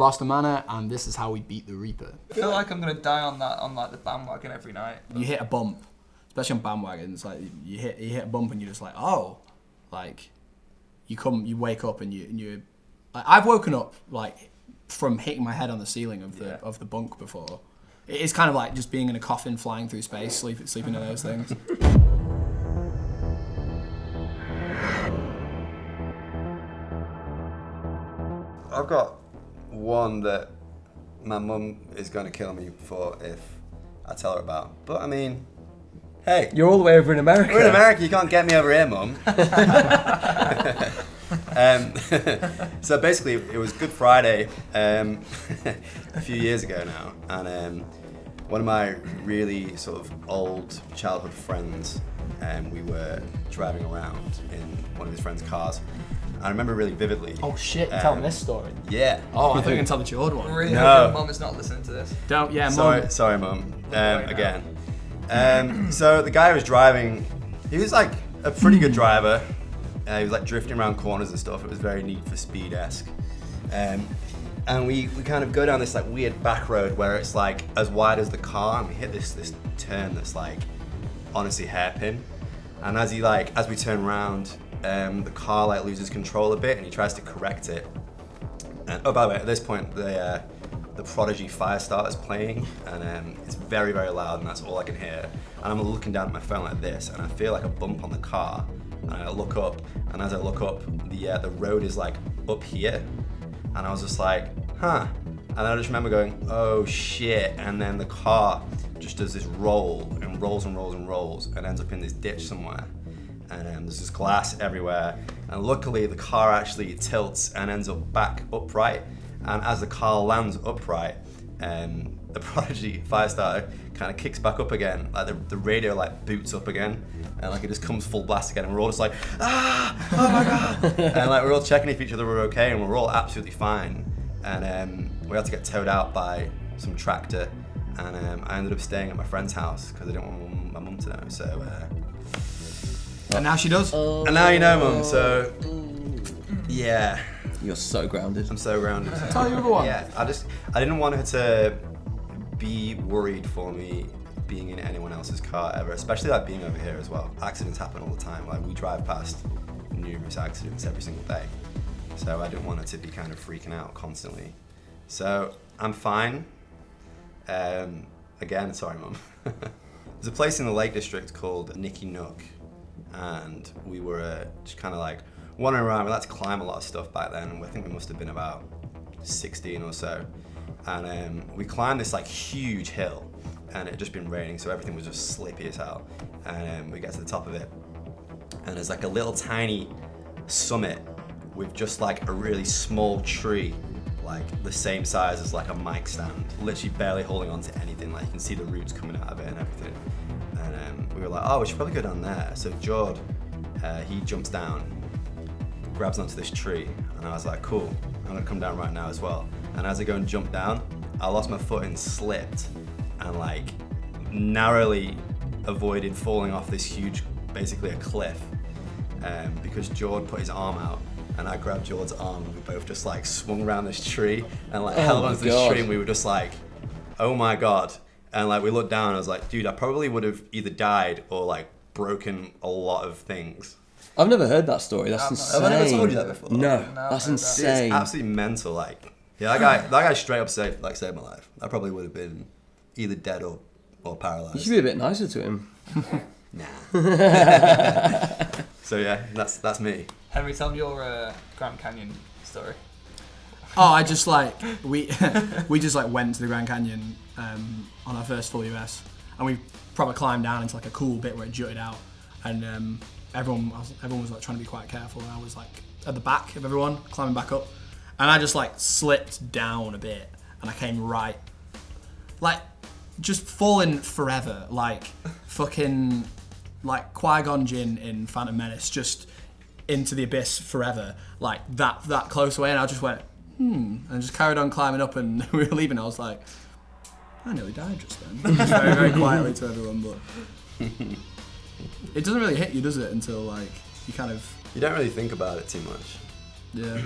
Boston Manor, and this is how we beat the Reaper. I feel like I'm gonna die on the bandwagon every night. You hit a bump, especially on Band Wagons. Like you hit a bump, and you're just like, oh, like you wake up and you. Like, I've woken up like from hitting my head on the ceiling of the bunk before. It's kind of like just being in a coffin flying through space, sleeping in those things. I've got one that my mum is going to kill me for if I tell her about. But I mean, hey. You're all the way over in America. We're in America, you can't get me over here, Mum. So basically, it was Good Friday a few years ago now. And one of my really sort of old childhood friends, we were driving around in one of his friend's cars. I remember really vividly. Oh shit, you're telling this story? Yeah. Oh, I thought you were going to tell the Jord one. Really No. hope your mum is not listening to this. Don't, yeah, Mum. Sorry, Mum. Again. So the guy was driving, he was like a pretty good driver. He was like drifting around corners and stuff. It was very Need for Speed-esque. And we kind of go down this like weird back road where it's like as wide as the car, and we hit this turn that's like honestly hairpin. And as we turn around, the car like loses control a bit, and he tries to correct it. And oh, by the way, at this point the Prodigy Firestarter's playing, and it's very, very loud, and that's all I can hear. And I'm looking down at my phone like this, and I feel like a bump on the car, and I look up, and as I look up, the road is like up here, and I was just like, huh. And I just remember going, oh shit, and then the car just does this roll, and rolls and rolls and rolls, and ends up in this ditch somewhere. And there's this glass everywhere, and luckily the car actually tilts and ends up back upright. And as the car lands upright, the Prodigy Firestarter kind of kicks back up again. Like the radio like boots up again, and like it just comes full blast again. And we're all just like, ah, oh my god! And like we're all checking if each other were okay, and we're all absolutely fine. And we had to get towed out by some tractor, and I ended up staying at my friend's house because I didn't want my mum to know. So. And now she does. And now you know, Mum. So. Yeah. You're so grounded. I'm so grounded. Tell you everyone. Yeah, I didn't want her to be worried for me being in anyone else's car ever, especially like being over here as well. Accidents happen all the time. Like we drive past numerous accidents every single day. So I didn't want her to be kind of freaking out constantly. So I'm fine. Again, sorry, Mum. There's a place in the Lake District called Nicky Nook, and we were just kind of like wandering around. We liked to climb a lot of stuff back then, and I think we must have been about 16 or so. And we climbed this like huge hill, and it had just been raining, so everything was just slippy as hell. And we get to the top of it, and there's like a little tiny summit with just like a really small tree, like the same size as like a mic stand, literally barely holding on to anything. Like you can see the roots coming out of it and everything. And we were like, oh, we should probably go down there. So Jord, he jumps down, grabs onto this tree, and I was like, cool, I'm gonna come down right now as well. And as I go and jump down, I lost my footing, slipped, and like narrowly avoided falling off this huge, basically a cliff, because Jord put his arm out, and I grabbed Jord's arm, and we both just like swung around this tree and like held onto this tree, and we were just like, oh my god. And like we looked down, and I was like, dude, I probably would have either died or like broken a lot of things. I've never heard that story. That's insane. Have I never told you that before? No, that's insane. It's absolutely mental. Like, yeah, that guy straight up saved my life. I probably would have been either dead or paralyzed. You should be a bit nicer to him. Nah. So yeah, that's me. Henry, tell me your Grand Canyon story. Oh, I just like we just like went to the Grand Canyon on our first full US, and we probably climbed down into like a cool bit where it jutted out, and everyone was like trying to be quite careful, and I was like at the back of everyone climbing back up, and I just like slipped down a bit, and I came right, like just falling forever, like fucking like Qui-Gon Jinn in Phantom Menace, just into the abyss forever, like that close away, and I just went and just carried on climbing up, and we were leaving. I was like, I nearly died just then. Just very, very quietly to everyone, but it doesn't really hit you, does it? Until like you don't really think about it too much. Yeah.